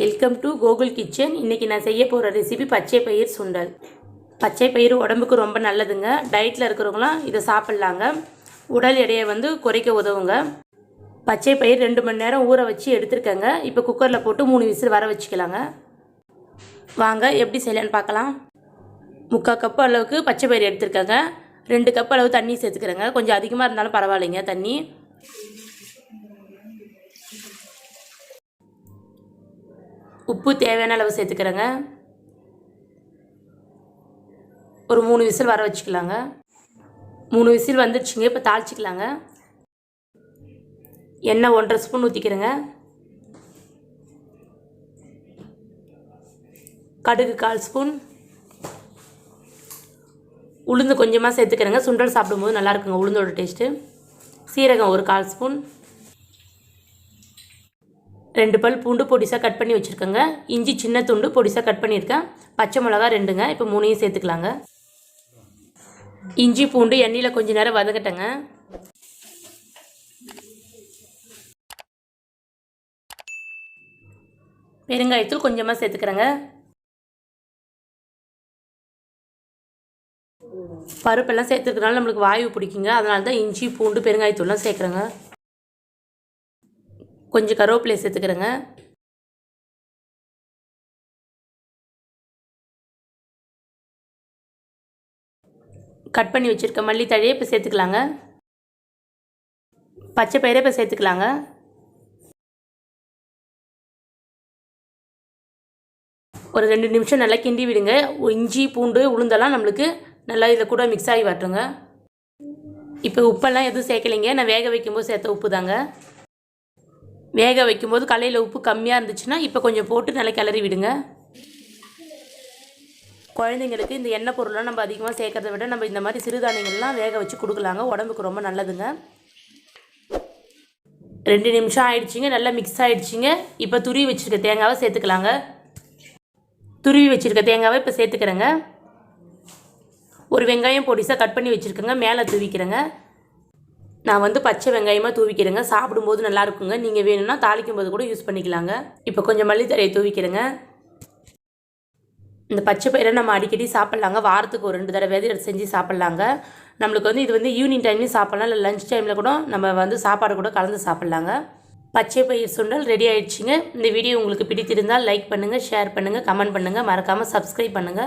Welcome to Gokul kitchen. இன்றைக்கி நான் செய்ய போகிற ரெசிபி பச்சை பயிர் சுண்டல். பச்சை பயிர் உடம்புக்கு ரொம்ப நல்லதுங்க. டயட்டில் இருக்கிறவங்களாம் இதை சாப்பிட்லாங்க. உடல் எடையை குறைக்க உதவுங்க. பச்சை பயிர் 2 மணி நேரம் ஊற வச்சு எடுத்துருக்கேங்க. இப்போ குக்கரில் போட்டு 3 விசில் வர வச்சுக்கலாங்க. வாங்க எப்படி செய்யலான்னு பார்க்கலாம். 3/4 கப் அளவுக்கு பச்சை பயிர் எடுத்துருக்கேங்க. 2 கப் அளவு தண்ணி சேர்த்துக்கிறேங்க. கொஞ்சம் அதிகமாக இருந்தாலும் பரவாயில்லைங்க தண்ணி. உப்பு தேவையான அளவு சேர்த்துக்கிறேங்க. ஒரு 3 விசில் வர வச்சுக்கலாங்க. 3 விசில் வந்துடுச்சுங்க. இப்போ தாளிச்சிக்கலாங்க. எண்ணெய் 1.5 ஸ்பூன் ஊற்றிக்கிறேங்க. கடுகு 1/4 ஸ்பூன். உளுந்து கொஞ்சமாக சேர்த்துக்கிறேங்க. சுண்டல் சாப்பிடும்போது நல்லா இருக்குங்க உளுந்தோட டேஸ்ட்டு. சீரகம் ஒரு 1/4 ஸ்பூன். 2 பல் பூண்டு பொடிசாக கட் பண்ணி வச்சுருக்கேங்க. இஞ்சி சின்ன துண்டு பொடிசாக கட் பண்ணியிருக்கேன். பச்சை மிளகா 2ங்க. இப்போ 3ஐயும் சேர்த்துக்கலாங்க. இஞ்சி பூண்டு எண்ணெயில் கொஞ்சம் நேரம் வதக்கட்டேங்க. பெருங்காயத்தூள் கொஞ்சமாக சேர்த்துக்கிறேங்க. பருப்பெல்லாம் சேர்த்துக்கிறனால நம்மளுக்கு வாயு பிடிக்குங்க. அதனால தான் இஞ்சி பூண்டு பெருங்காயத்தூள்லாம் சேர்க்குறேங்க. கொஞ்சம் கருவேப்பிலை சேர்த்துக்கிறேங்க. கட் பண்ணி வச்சுருக்க மல்லித்தழையை இப்போ சேர்த்துக்கலாங்க. பச்சை பயிரை இப்போ சேர்த்துக்கலாங்க. ஒரு 2 நிமிஷம் நல்லா கிண்டி விடுங்க. இஞ்சி பூண்டு உளுந்தெல்லாம் நம்மளுக்கு நல்லா இதில் கூட மிக்ஸ் ஆகி வரட்டுங்க. இப்போ உப்பெல்லாம் எதுவும் சேர்க்கலைங்க. நான் வேக வைக்கும்போது சேர்த்த உப்பு தாங்க. வேக வைக்கும்போது கல்லையில் உப்பு கம்மியாக இருந்துச்சுன்னா இப்போ கொஞ்சம் போட்டு நல்லா கிளறி விடுங்க. குழந்தைங்களுக்கு இந்த எண்ணெய் பொருள்லாம் நம்ம அதிகமாக சேர்க்கறத விட நம்ம இந்த மாதிரி சிறுதானியங்கள்லாம் வேக வச்சு கொடுக்கலாங்க. உடம்புக்கு ரொம்ப நல்லதுங்க. 2 நிமிஷம் ஆயிடுச்சுங்க. நல்லா மிக்ஸ் ஆகிடுச்சிங்க. இப்போ துருவி வச்சுருக்க தேங்காவை சேர்த்துக்கலாங்க. துருவி வச்சுருக்க தேங்காவை இப்போ சேர்த்துக்கிறேங்க. ஒரு வெங்காயம் பொடிசாக கட் பண்ணி வச்சுருக்கேங்க. மேலே தூவிக்கிறேங்க. நான் பச்சை வெங்காயமாக தூவிக்கிறேங்க. சாப்பிடும்போது நல்லாயிருக்குங்க. நீங்கள் வேணும்னா தாளிக்கும் போது கூட யூஸ் பண்ணிக்கலாங்க. இப்போ கொஞ்சம் மல்லித்தழையை தூவிக்கிறேங்க. இந்த பச்சை பயிரை நம்ம அடிக்கடி சாப்பிட்லாங்க. வாரத்துக்கு ஒரு 2 தடவை செஞ்சு சாப்பிட்லாங்க. நம்மளுக்கு இது ஈவினிங் டைம்லையும் சாப்பிட்லாம். இல்லை லஞ்ச் டைமில் கூட நம்ம சாப்பாடு கூட கலந்து சாப்பிட்லாங்க. பச்சை பயிர் சுண்டல் ரெடி ஆகிடுச்சிங்க. இந்த வீடியோ உங்களுக்கு பிடித்திருந்தால் லைக் பண்ணுங்கள், ஷேர் பண்ணுங்கள், கமெண்ட் பண்ணுங்கள். மறக்காமல் சப்ஸ்கிரைப் பண்ணுங்கள்.